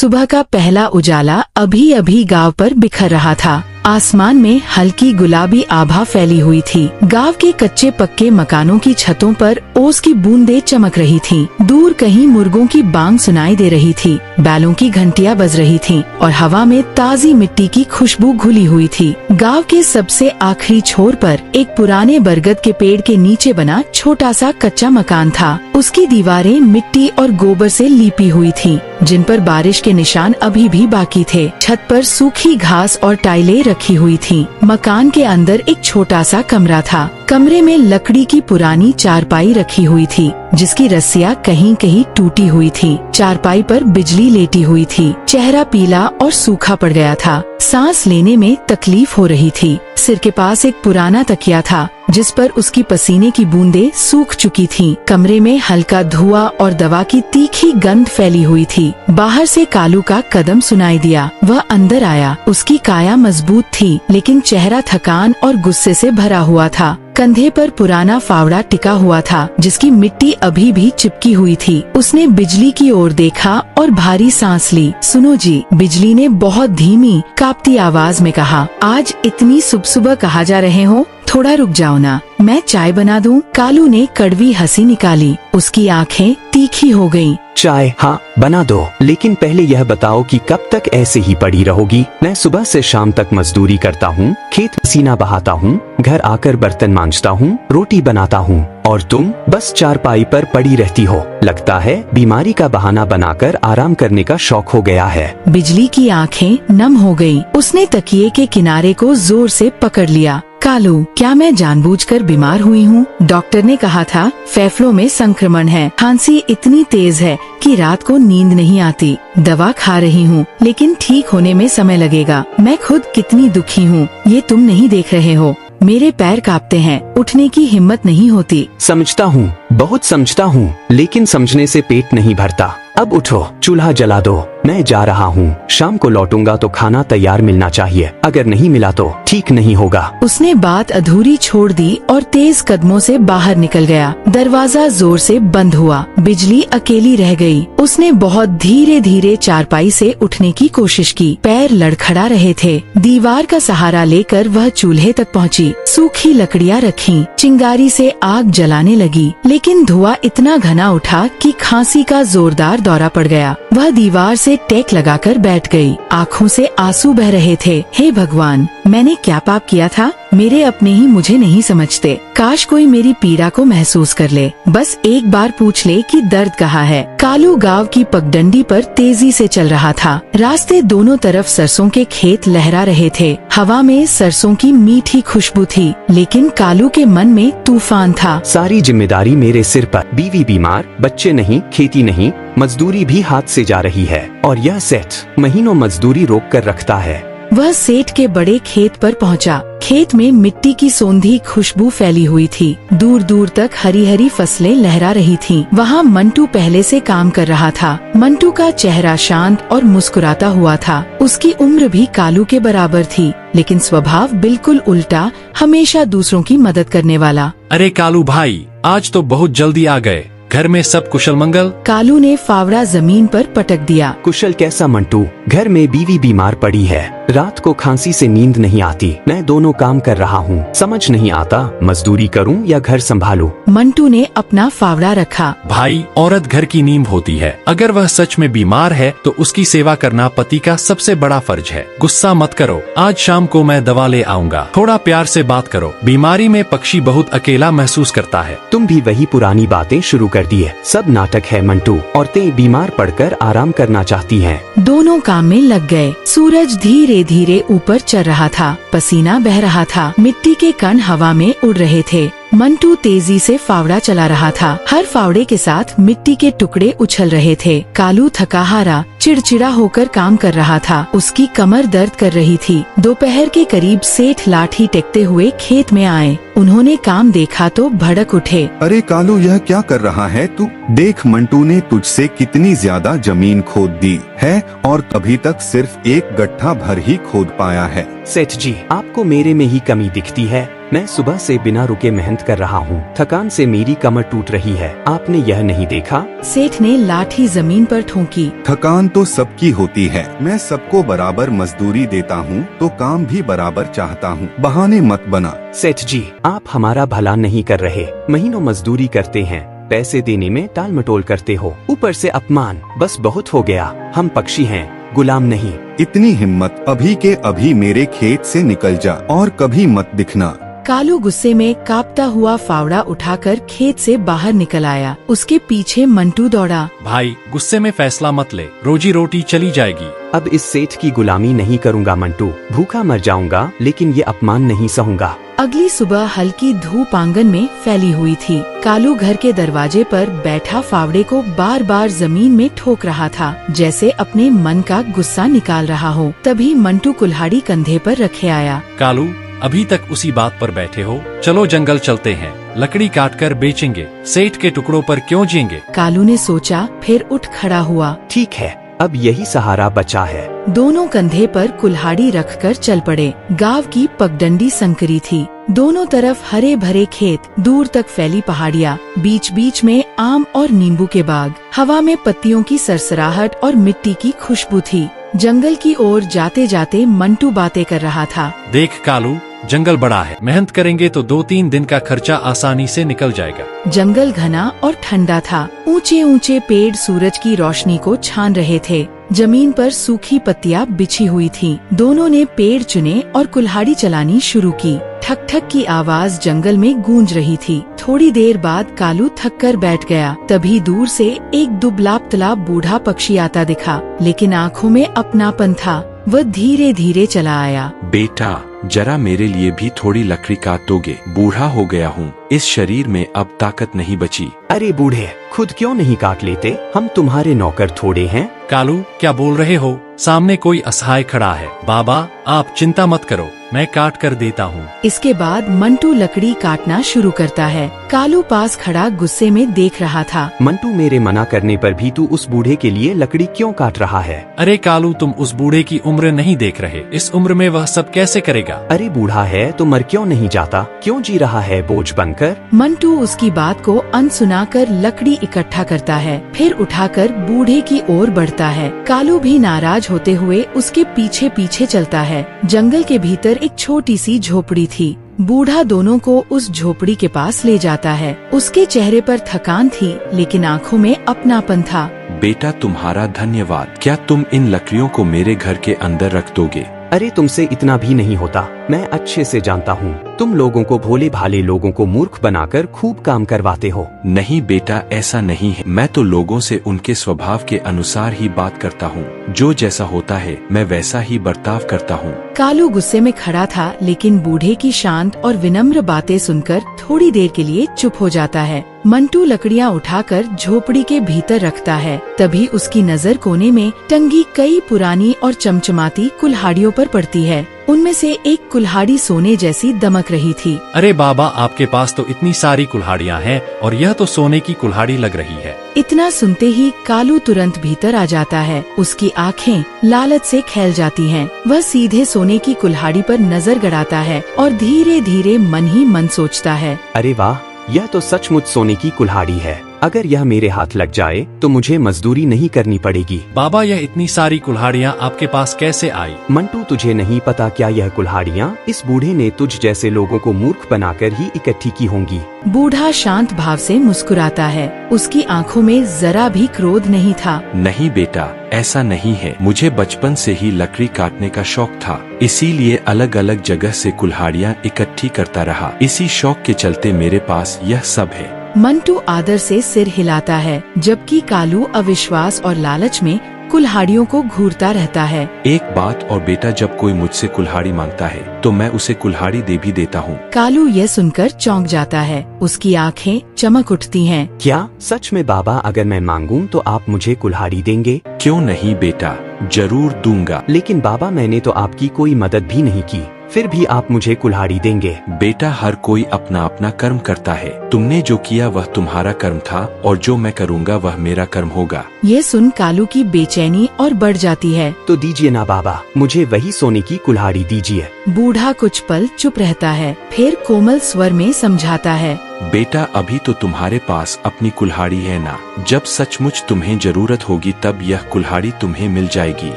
सुबह का पहला उजाला अभी अभी गांव पर बिखर रहा था। आसमान में हल्की गुलाबी आभा फैली हुई थी। गांव के कच्चे पक्के मकानों की छतों पर ओस की बूंदें चमक रही थीं। दूर कहीं मुर्गों की बांग सुनाई दे रही थी। बैलों की घंटियां बज रही थीं और हवा में ताजी मिट्टी की खुशबू घुली हुई थी। गांव के सबसे आखिरी छोर पर एक पुराने बरगद के पेड़ के नीचे बना छोटा सा कच्चा मकान था। उसकी दीवारें मिट्टी और गोबर से लीपी हुई थीं, जिन पर बारिश के निशान अभी भी बाकी थे। छत पर सूखी घास और टाइलें रखी हुई थीं। मकान के अंदर एक छोटा सा कमरा था। कमरे में लकड़ी की पुरानी चारपाई रखी हुई थी, जिसकी रस्सियाँ कहीं कहीं टूटी हुई थी। चारपाई पर बिजली लेटी हुई थी। चेहरा पीला और सूखा पड़ गया था। सांस लेने में तकलीफ हो रही थी। सिर के पास एक पुराना तकिया था, जिस पर उसकी पसीने की बूंदें सूख चुकी थीं। कमरे में हल्का धुआं और दवा की तीखी गंध फैली हुई थी। बाहर से कालू का कदम सुनाई दिया। वह अंदर आया। उसकी काया मजबूत थी, लेकिन चेहरा थकान और गुस्से से भरा हुआ था। कंधे पर पुराना फावड़ा टिका हुआ था, जिसकी मिट्टी अभी भी चिपकी हुई थी। उसने बिजली की ओर देखा और भारी सांस ली। सुनो जी, बिजली ने बहुत धीमी कांपती आवाज में कहा। आज इतनी सुबह कहा जा रहे हो? थोड़ा रुक जाओ ना, मैं चाय बना दूं? कालू ने कड़वी हंसी निकाली। उसकी आंखें तीखी हो गईं। चाय? हाँ, बना दो, लेकिन पहले यह बताओ कि कब तक ऐसे ही पड़ी रहोगी? मैं सुबह से शाम तक मजदूरी करता हूँ, खेत पसीना बहाता हूँ, घर आकर बर्तन मांजता हूँ, रोटी बनाता हूँ, और तुम बस चारपाई पर पड़ी रहती हो। लगता है बीमारी का बहाना बनाकर आराम करने का शौक हो गया है। बिजली की आंखें नम हो गईं। उसने तकिए के किनारे को जोर से पकड़ लिया। कालू, क्या मैं जानबूझकर बीमार हुई हूँ? डॉक्टर ने कहा था फेफड़ों में संक्रमण है। खांसी इतनी तेज है कि रात को नींद नहीं आती। दवा खा रही हूँ, लेकिन ठीक होने में समय लगेगा। मैं खुद कितनी दुखी हूँ, ये तुम नहीं देख रहे हो। मेरे पैर कांपते हैं, उठने की हिम्मत नहीं होती। समझता हूँ, बहुत समझता हूँ, लेकिन समझने से पेट नहीं भरता। अब उठो, चूल्हा जला दो, मैं जा रहा हूँ। शाम को लौटूंगा तो खाना तैयार मिलना चाहिए। अगर नहीं मिला तो ठीक नहीं होगा। उसने बात अधूरी छोड़ दी और तेज कदमों से बाहर निकल गया। दरवाजा जोर से बंद हुआ। बिजली अकेली रह गई। उसने बहुत धीरे धीरे चारपाई से उठने की कोशिश की। पैर लड़खड़ा रहे थे। दीवार का सहारा लेकर वह चूल्हे तक पहुँची। सूखी लकड़ियाँ रखी, चिंगारी से आग जलाने लगी, लेकिन धुआं इतना घना उठा कि खांसी का जोरदार दौरा पड़ गया। वह दीवार से टेक लगाकर बैठ गई। आँखों से आंसू बह रहे थे। हे भगवान, मैंने क्या पाप किया था? मेरे अपने ही मुझे नहीं समझते। काश कोई मेरी पीड़ा को महसूस कर ले। बस एक बार पूछ ले कि दर्द कहाँ है। कालू गांव की पगडंडी पर तेजी से चल रहा था। रास्ते दोनों तरफ सरसों के खेत लहरा रहे थे। हवा में सरसों की मीठी खुशबू थी, लेकिन कालू के मन में तूफान था। सारी जिम्मेदारी मेरे सिर पर। बीवी बीमार, बच्चे नहीं, खेती नहीं, मजदूरी भी हाथ से जा रही है, और यह सेठ महीनों मजदूरी रोक कर रखता है। वह सेठ के बड़े खेत पर पहुंचा। खेत में मिट्टी की सौंधी खुशबू फैली हुई थी। दूर दूर तक हरी हरी फसलें लहरा रही थीं। वहाँ मंटू पहले से काम कर रहा था। मंटू का चेहरा शांत और मुस्कुराता हुआ था। उसकी उम्र भी कालू के बराबर थी, लेकिन स्वभाव बिल्कुल उल्टा, हमेशा दूसरों की मदद करने वाला। अरे कालू भाई, आज तो बहुत जल्दी आ गए। घर में सब कुशल मंगल? कालू ने फावड़ा जमीन पर पटक दिया। कुशल कैसा मंटू? घर में बीवी बीमार पड़ी है। रात को खांसी से नींद नहीं आती। मैं दोनों काम कर रहा हूँ। समझ नहीं आता मजदूरी करूँ या घर संभालूं। मंटू ने अपना फावड़ा रखा। भाई, औरत घर की नींव होती है। अगर वह सच में बीमार है तो उसकी सेवा करना पति का सबसे बड़ा फर्ज है। गुस्सा मत करो, आज शाम को मैं दवा ले आऊंगा। थोड़ा प्यार से बात करो। बीमारी में पक्षी बहुत अकेला महसूस करता है। तुम भी वही पुरानी बातें शुरू कर दी है। सब नाटक है मंटू। औरतें बीमार पड़कर आराम करना चाहती हैं। दोनों काम में लग गए। सूरज धीरे धीरे ऊपर चढ़ रहा था। पसीना बह रहा था। मिट्टी के कण हवा में उड़ रहे थे। मंटू तेजी से फावड़ा चला रहा था। हर फावड़े के साथ मिट्टी के टुकड़े उछल रहे थे। कालू थकाहारा चिड़चिड़ा होकर काम कर रहा था। उसकी कमर दर्द कर रही थी। दोपहर के करीब सेठ लाठी टेकते हुए खेत में आए। उन्होंने काम देखा तो भड़क उठे। अरे कालू, यह क्या कर रहा है तू? देख, मंटू ने तुझसे कितनी ज्यादा जमीन खोद दी है और अभी तक सिर्फ एक गड्ढा भर ही खोद पाया है। सेठ जी, आपको मेरे में ही कमी दिखती है। मैं सुबह से बिना रुके मेहनत कर रहा हूँ। थकान से मेरी कमर टूट रही है। आपने यह नहीं देखा? सेठ ने लाठी जमीन पर ठोकी। थकान तो सबकी होती है। मैं सबको बराबर मजदूरी देता हूँ तो काम भी बराबर चाहता हूँ। बहाने मत बना। सेठ जी, आप हमारा भला नहीं कर रहे। महीनों मजदूरी करते हैं, पैसे देने में टाल मटोल करते हो, ऊपर से अपमान। बस बहुत हो गया। हम पक्षी हैं, गुलाम नहीं। इतनी हिम्मत? अभी के अभी मेरे खेत से निकल जा और कभी मत दिखना। कालू गुस्से में कांपता हुआ फावड़ा उठाकर खेत से बाहर निकल आया। उसके पीछे मंटू दौड़ा। भाई, गुस्से में फैसला मत ले, रोजी रोटी चली जाएगी। अब इस सेठ की गुलामी नहीं करूँगा मंटू। भूखा मर जाऊंगा लेकिन ये अपमान नहीं सहूंगा। अगली सुबह हल्की धूप आंगन में फैली हुई थी। कालू घर के दरवाजे पर बैठा फावड़े को बार बार जमीन में ठोक रहा था, जैसे अपने मन का गुस्सा निकाल रहा हो। तभी मंटू कुल्हाड़ी कंधे पर रखे आया। कालू, अभी तक उसी बात पर बैठे हो? चलो जंगल चलते हैं, लकड़ी काट कर बेचेंगे। सेठ के टुकड़ों पर क्यों जिएंगे? कालू ने सोचा, फिर उठ खड़ा हुआ। ठीक है, अब यही सहारा बचा है। दोनों कंधे पर कुल्हाड़ी रखकर चल पड़े। गांव की पगडंडी संकरी थी। दोनों तरफ हरे भरे खेत, दूर तक फैली पहाड़ियाँ, बीच बीच में आम और नींबू के बाग। हवा में पत्तियों की सरसराहट और मिट्टी की खुशबू थी। जंगल की ओर जाते जाते मंटू बातें कर रहा था। देख कालू, जंगल बड़ा है। मेहनत करेंगे तो 2-3 दिन का खर्चा आसानी से निकल जाएगा। जंगल घना और ठंडा था। ऊंचे ऊंचे पेड़ सूरज की रोशनी को छान रहे थे। जमीन पर सूखी पत्तियां बिछी हुई थीं। दोनों ने पेड़ चुने और कुल्हाड़ी चलानी शुरू की। ठक ठक की आवाज जंगल में गूंज रही थी। थोड़ी देर बाद कालू थक कर बैठ गया। तभी दूर से एक दुबला पतला बूढ़ा पक्षी आता दिखा, लेकिन आँखों में अपनापन था। वह धीरे धीरे चला आया। बेटा, जरा मेरे लिए भी थोड़ी लकड़ी काट दोगे? बूढ़ा हो गया हूँ, इस शरीर में अब ताकत नहीं बची। अरे बूढ़े, खुद क्यों नहीं काट लेते? हम तुम्हारे नौकर थोड़े हैं। कालू, क्या बोल रहे हो? सामने कोई असहाय खड़ा है। बाबा, आप चिंता मत करो, मैं काट कर देता हूँ। इसके बाद मंटू लकड़ी काटना शुरू करता है। कालू पास खड़ा गुस्से में देख रहा था। मंटू, मेरे मना करने पर भी तू उस बूढ़े के लिए लकड़ी क्यों काट रहा है? अरे कालू, तुम उस बूढ़े की उम्र नहीं देख रहे। इस उम्र में वह सब कैसे करेगा? अरे बूढ़ा है तो मर क्यों नहीं जाता? क्यों जी रहा है बोझ बनकर? मंटू उसकी बात को अनसुना कर लकड़ी इकट्ठा करता है, फिर उठाकर बूढ़े की ओर बढ़ता है। कालू भी नाराज होते हुए उसके पीछे पीछे चलता है। जंगल के भीतर एक छोटी सी झोपड़ी थी। बूढ़ा दोनों को उस झोपड़ी के पास ले जाता है। उसके चेहरे पर थकान थी, लेकिन आँखों में अपनापन था। बेटा, तुम्हारा धन्यवाद। क्या तुम इन लकड़ियों को मेरे घर के अंदर रख दोगे? अरे तुमसे इतना भी नहीं होता। मैं अच्छे से जानता हूँ, तुम लोगों को, भोले भाले लोगों को मूर्ख बनाकर खूब काम करवाते हो। नहीं बेटा, ऐसा नहीं है। मैं तो लोगों से उनके स्वभाव के अनुसार ही बात करता हूँ। जो जैसा होता है मैं वैसा ही बर्ताव करता हूँ। कालू गुस्से में खड़ा था, लेकिन बूढ़े की शांत और विनम्र बातें सुनकर थोड़ी देर के लिए चुप हो जाता है। मंटू लकड़ियाँ उठाकर झोपड़ी के भीतर रखता है। तभी उसकी नजर कोने में टंगी कई पुरानी और चमचमाती कुल्हाड़ियों पर पड़ती है। उनमें से एक कुल्हाड़ी सोने जैसी दमक रही थी। अरे बाबा, आपके पास तो इतनी सारी कुल्हाड़ियाँ हैं और यह तो सोने की कुल्हाड़ी लग रही है। इतना सुनते ही कालू तुरंत भीतर आ जाता है। उसकी आंखें लालच से खैल जाती हैं। वह सीधे सोने की कुल्हाड़ी पर नजर गड़ाता है और धीरे धीरे मन ही मन सोचता है, अरे वाह, यह तो सचमुच सोने की कुल्हाड़ी है। अगर यह मेरे हाथ लग जाए तो मुझे मजदूरी नहीं करनी पड़ेगी। बाबा, यह इतनी सारी कुल्हाड़ियाँ आपके पास कैसे आई? मंटू, तुझे नहीं पता क्या यह कुल्हाड़ियाँ इस बूढ़े ने तुझ जैसे लोगों को मूर्ख बनाकर ही इकट्ठी की होंगी। बूढ़ा शांत भाव से मुस्कुराता है। उसकी आंखों में जरा भी क्रोध नहीं था। नहीं बेटा, ऐसा नहीं है। मुझे बचपन से ही लकड़ी काटने का शौक था, इसीलिए अलग अलग जगह से कुल्हाड़ियाँ इकट्ठी करता रहा। इसी शौक के चलते मेरे पास यह सब है। मंटू आदर से सिर हिलाता है, जबकि कालू अविश्वास और लालच में कुल्हाड़ियों को घूरता रहता है। एक बात और बेटा, जब कोई मुझसे कुल्हाड़ी मांगता है तो मैं उसे कुल्हाड़ी दे भी देता हूँ। कालू यह सुनकर चौंक जाता है। उसकी आंखें चमक उठती हैं। क्या सच में बाबा, अगर मैं मांगूं तो आप मुझे कुल्हाड़ी देंगे? क्यों नहीं बेटा, जरूर दूंगा। लेकिन बाबा, मैंने तो आपकी कोई मदद भी नहीं की। फिर भी आप मुझे कुल्हाड़ी देंगे? बेटा, हर कोई अपना अपना कर्म करता है। तुमने जो किया वह तुम्हारा कर्म था और जो मैं करूँगा वह मेरा कर्म होगा। ये सुन कालू की बेचैनी और बढ़ जाती है। तो दीजिए ना बाबा, मुझे वही सोने की कुल्हाड़ी दीजिए। बूढ़ा कुछ पल चुप रहता है, फिर कोमल स्वर में समझाता है। बेटा, अभी तो तुम्हारे पास अपनी कुल्हाड़ी है ना। जब सचमुच तुम्हें जरूरत होगी तब यह कुल्हाड़ी तुम्हें मिल जाएगी।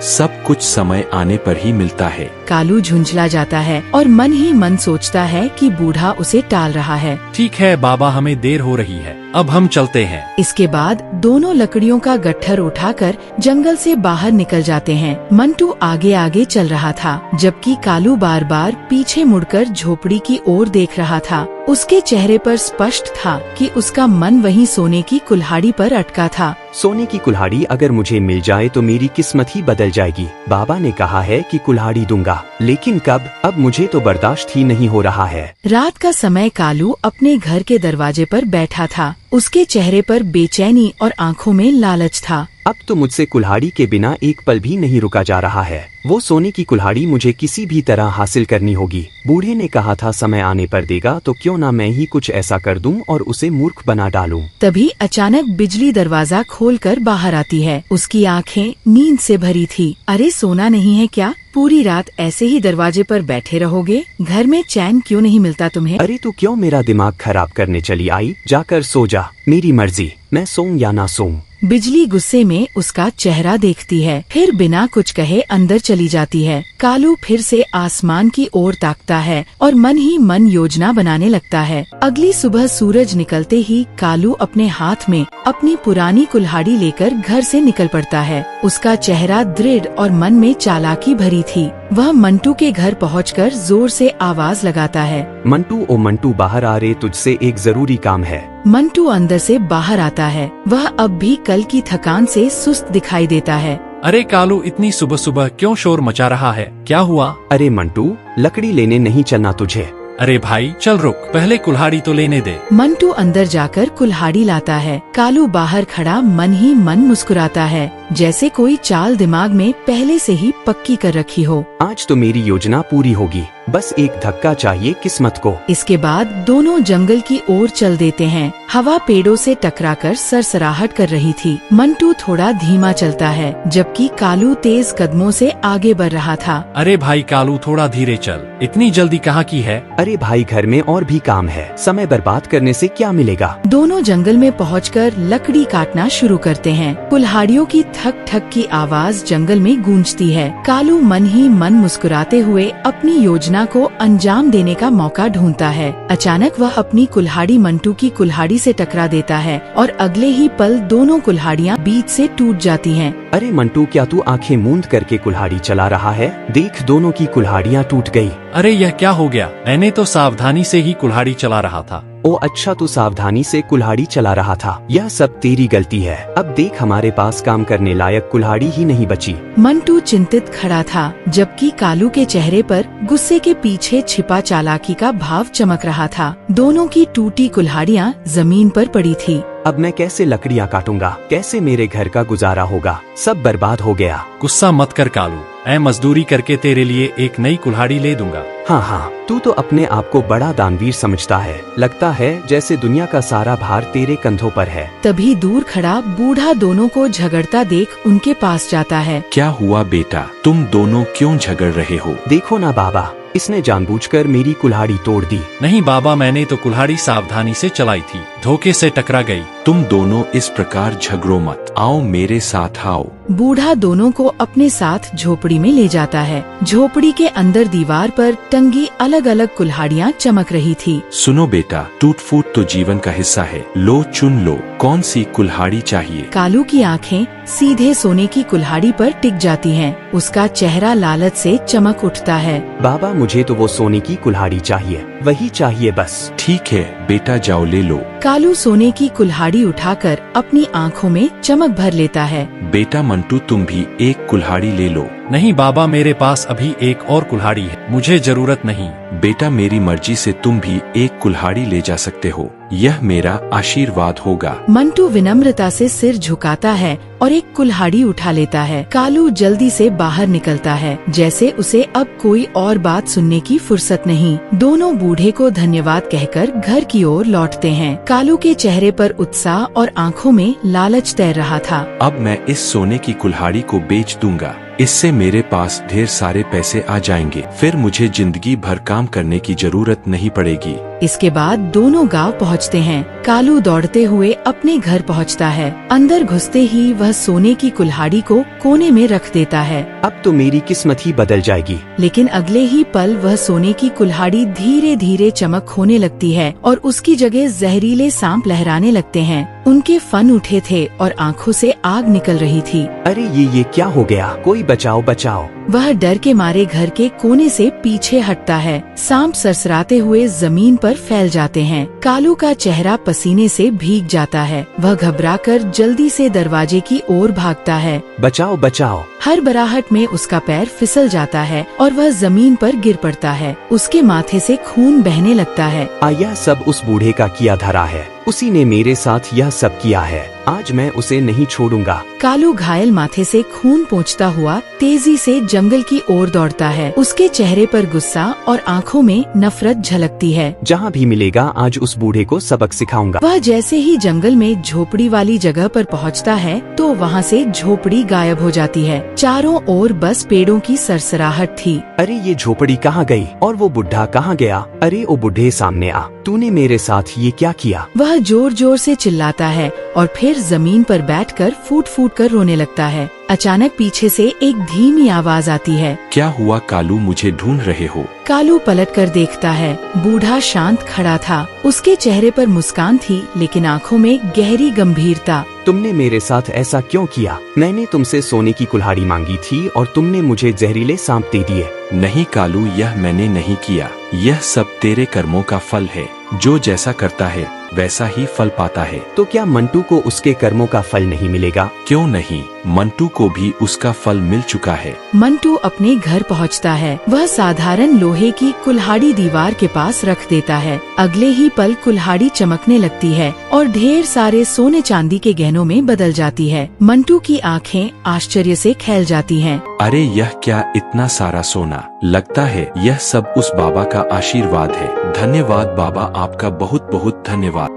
सब कुछ समय आने पर ही मिलता है। कालू झुंझला जाता है और मन ही मन सोचता है कि बूढ़ा उसे टाल रहा है। ठीक है बाबा, हमें देर हो रही है, अब हम चलते हैं। इसके बाद दोनों लकड़ियों का गट्ठर उठाकर जंगल से बाहर निकल जाते हैं। मंटू आगे आगे चल रहा था, जबकि कालू बार बार पीछे मुड़कर झोपड़ी की ओर देख रहा था। उसके चेहरे पर स्पष्ट था कि उसका मन वहीं सोने की कुल्हाड़ी पर अटका था। सोने की कुल्हाड़ी अगर मुझे मिल जाए तो मेरी किस्मत ही बदल जाएगी। बाबा ने कहा है कि कुल्हाड़ी दूंगा, लेकिन कब? अब मुझे तो बर्दाश्त ही नहीं हो रहा है। रात का समय कालू अपने घर के दरवाजे पर बैठा था। उसके चेहरे पर बेचैनी और आंखों में लालच था। अब तो मुझसे कुल्हाड़ी के बिना एक पल भी नहीं रुका जा रहा है। वो सोने की कुल्हाड़ी मुझे किसी भी तरह हासिल करनी होगी। बूढ़े ने कहा था समय आने पर देगा, तो क्यों ना मैं ही कुछ ऐसा कर दूं और उसे मूर्ख बना डालूं। तभी अचानक बिजली दरवाजा खोलकर बाहर आती है। उसकी आंखें नींद से भरी थी। अरे सोना नहीं है क्या? पूरी रात ऐसे ही दरवाजे पर बैठे रहोगे? घर में चैन क्यों नहीं मिलता तुम्हें? अरे तू क्यों मेरा दिमाग खराब करने चली आई? जाकर सो जा, मेरी मर्जी, मैं सोऊं या ना सोऊं। बिजली गुस्से में उसका चेहरा देखती है, फिर बिना कुछ कहे अंदर चली जाती है। कालू फिर से आसमान की ओर ताकता है और मन ही मन योजना बनाने लगता है। अगली सुबह सूरज निकलते ही कालू अपने हाथ में अपनी पुरानी कुल्हाड़ी लेकर घर से निकल पड़ता है। उसका चेहरा दृढ़ और मन में चालाकी भरी थी। वह मंटू के घर पहुंचकर जोर से आवाज लगाता है। मंटू, ओ मंटू, बाहर आ रे, तुझसे एक जरूरी काम है। मंटू अंदर से बाहर आता है। वह अब भी कल की थकान से सुस्त दिखाई देता है। अरे कालू, इतनी सुबह सुबह क्यों शोर मचा रहा है? क्या हुआ? अरे मंटू, लकड़ी लेने नहीं चलना तुझे? अरे भाई चल रुक, पहले कुल्हाड़ी तो लेने दे। मंटू अंदर जाकर कुल्हाड़ी लाता है। कालू बाहर खड़ा मन ही मन मुस्कुराता है, जैसे कोई चाल दिमाग में पहले से ही पक्की कर रखी हो। आज तो मेरी योजना पूरी होगी, बस एक धक्का चाहिए किस्मत को। इसके बाद दोनों जंगल की ओर चल देते हैं। हवा पेड़ों से टकराकर सरसराहट कर रही थी। मंटू थोड़ा धीमा चलता है, जबकि कालू तेज कदमों से आगे बढ़ रहा था। अरे भाई कालू, थोड़ा धीरे चल, इतनी जल्दी कहाँ की है? अरे भाई, घर में और भी काम है, समय बर्बाद करने से क्या मिलेगा? दोनों जंगल में पहुंचकर लकड़ी काटना शुरू करते हैं। कुल्हाड़ियों की ठक ठक की आवाज जंगल में गूंजती है। कालू मन ही मन मुस्कुराते हुए अपनी योजना को अंजाम देने का मौका ढूंढता है। अचानक वह अपनी कुल्हाड़ी मंटू की कुल्हाड़ी से टकरा देता है और अगले ही पल दोनों कुल्हाड़ियां बीच से टूट जाती हैं। अरे मंटू, क्या तू आंखें मूंद करके कुल्हाड़ी चला रहा है? देख, दोनों की कुल्हाड़ियां टूट गई। अरे यह क्या हो गया? मैंने तो सावधानी से ही कुल्हाड़ी चला रहा था। ओ अच्छा, तू सावधानी से कुल्हाड़ी चला रहा था। यह सब तेरी गलती है। अब देख, हमारे पास काम करने लायक कुल्हाड़ी ही नहीं बची। मंटू चिंतित खड़ा था, जबकि कालू के चेहरे पर गुस्से के पीछे छिपा चालाकी का भाव चमक रहा था। दोनों की टूटी कुल्हाड़ियां जमीन पर पड़ी थी। अब मैं कैसे लकड़ियां काटूंगा? कैसे मेरे घर का गुजारा होगा? सब बर्बाद हो गया। गुस्सा मत कर कालू, मैं मजदूरी करके तेरे लिए एक नई कुल्हाड़ी ले दूंगा। हाँ हाँ, तू तो अपने आप को बड़ा दानवीर समझता है। लगता है जैसे दुनिया का सारा भार तेरे कंधों पर है। तभी दूर खड़ा बूढ़ा दोनों को झगड़ता देख उनके पास जाता है। क्या हुआ बेटा, तुम दोनों क्यों झगड़ रहे हो? देखो ना बाबा, इसने जानबूझकर मेरी कुल्हाड़ी तोड़ दी। नहीं बाबा, मैंने तो कुल्हाड़ी सावधानी से चलाई थी, धोखे से टकरा गई। तुम दोनों इस प्रकार झगड़ो मत, आओ मेरे साथ आओ। बूढ़ा दोनों को अपने साथ झोपड़ी में ले जाता है। झोपड़ी के अंदर दीवार पर टंगी अलग अलग कुल्हाड़ियां चमक रही थी। सुनो बेटा, टूट फूट तो जीवन का हिस्सा है। लो, चुन लो, कौन सी कुल्हाड़ी चाहिए? कालू की आंखें सीधे सोने की कुल्हाड़ी पर टिक जाती हैं। उसका चेहरा लालच से चमक उठता है। बाबा, मुझे तो वो सोने की कुल्हाड़ी चाहिए, वही चाहिए बस। ठीक है बेटा, जाओ ले लो। कालू सोने की कुल्हाड़ी उठाकर अपनी आंखों में चमक भर लेता है। बेटा मंटू, तुम भी एक कुल्हाड़ी ले लो। नहीं बाबा, मेरे पास अभी एक और कुल्हाड़ी है, मुझे जरूरत नहीं। बेटा, मेरी मर्जी से तुम भी एक कुल्हाड़ी ले जा सकते हो। यह मेरा आशीर्वाद होगा। मंटू विनम्रता से सिर झुकाता है और एक कुल्हाड़ी उठा लेता है। कालू जल्दी से बाहर निकलता है, जैसे उसे अब कोई और बात सुनने की फुर्सत नहीं। दोनों बूढ़े को धन्यवाद कहकर घर की ओर लौटते हैं। कालू के चेहरे पर उत्साह और आंखों में लालच तैर रहा था। अब मैं इस सोने की कुल्हाड़ी को बेच दूंगा, इससे मेरे पास ढेर सारे पैसे आ जाएंगे। फिर मुझे जिंदगी भर काम करने की जरूरत नहीं पड़ेगी। इसके बाद दोनों गांव पहुंचते हैं। कालू दौड़ते हुए अपने घर पहुंचता है। अंदर घुसते ही वह सोने की कुल्हाड़ी को कोने में रख देता है। अब तो मेरी किस्मत ही बदल जाएगी। लेकिन अगले ही पल वह सोने की कुल्हाड़ी धीरे धीरे चमक खोने लगती है और उसकी जगह जहरीले सांप लहराने लगते हैं। उनके फन उठे थे और आंखों से आग निकल रही थी। अरे ये क्या हो गया? कोई बचाओ बचाओ। वह डर के मारे घर के कोने से पीछे हटता है। सांप सरसराते हुए जमीन पर फैल जाते हैं। कालू का चेहरा पसीने से भीग जाता है। वह घबराकर जल्दी से दरवाजे की ओर भागता है। बचाओ बचाओ। हर बराहट में उसका पैर फिसल जाता है और वह जमीन पर गिर पड़ता है। उसके माथे से खून बहने लगता है। यह सब उस बूढ़े का किया धरा है। उसी ने मेरे साथ यह सब किया है। आज मैं उसे नहीं छोड़ूंगा। कालू घायल माथे से खून पोंछता हुआ तेजी से जंगल की ओर दौड़ता है। उसके चेहरे पर गुस्सा और आंखों में नफरत झलकती है। जहाँ भी मिलेगा आज उस बूढ़े को सबक सिखाऊंगा। वह जैसे ही जंगल में झोपड़ी वाली जगह पर पहुंचता है तो वहाँ से झोपड़ी गायब हो जाती है। चारों ओर बस पेड़ों की सरसराहट थी। अरे ये झोपड़ी कहाँ गई और वो बुढ़ा कहाँ गया? अरे ओ बूढ़े सामने आ, तूने मेरे साथ ये क्या किया? वह जोर जोर से चिल्लाता है और फिर जमीन पर बैठकर फूट फूट कर रोने लगता है। अचानक पीछे से एक धीमी आवाज आती है। क्या हुआ कालू, मुझे ढूंढ रहे हो? कालू पलटकर देखता है। बूढ़ा शांत खड़ा था। उसके चेहरे पर मुस्कान थी लेकिन आंखों में गहरी गंभीरता। तुमने मेरे साथ ऐसा क्यों किया? मैंने तुमसे सोने की कुल्हाड़ी मांगी थी और तुमने मुझे जहरीले सांप दे दिए। नहीं कालू, यह मैंने नहीं किया। यह सब तेरे कर्मों का फल है। जो जैसा करता है वैसा ही फल पाता है। तो क्या मंटू को उसके कर्मों का फल नहीं मिलेगा? क्यों नहीं, मंटू को भी उसका फल मिल चुका है। मंटू अपने घर पहुंचता है। वह साधारण लोहे की कुल्हाड़ी दीवार के पास रख देता है। अगले ही पल कुल्हाड़ी चमकने लगती है और ढेर सारे सोने चांदी के गहनों में बदल जाती है। मंटू की आंखें आश्चर्य से खैल जाती हैं। अरे यह क्या, इतना सारा सोना? लगता है यह सब उस बाबा का आशीर्वाद है। धन्यवाद बाबा, आपका बहुत बहुत धन्यवाद।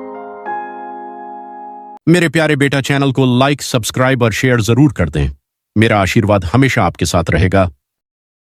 मेरे प्यारे बेटा, चैनल को लाइक, सब्सक्राइब और शेयर जरूर कर दें। मेरा आशीर्वाद हमेशा आपके साथ रहेगा।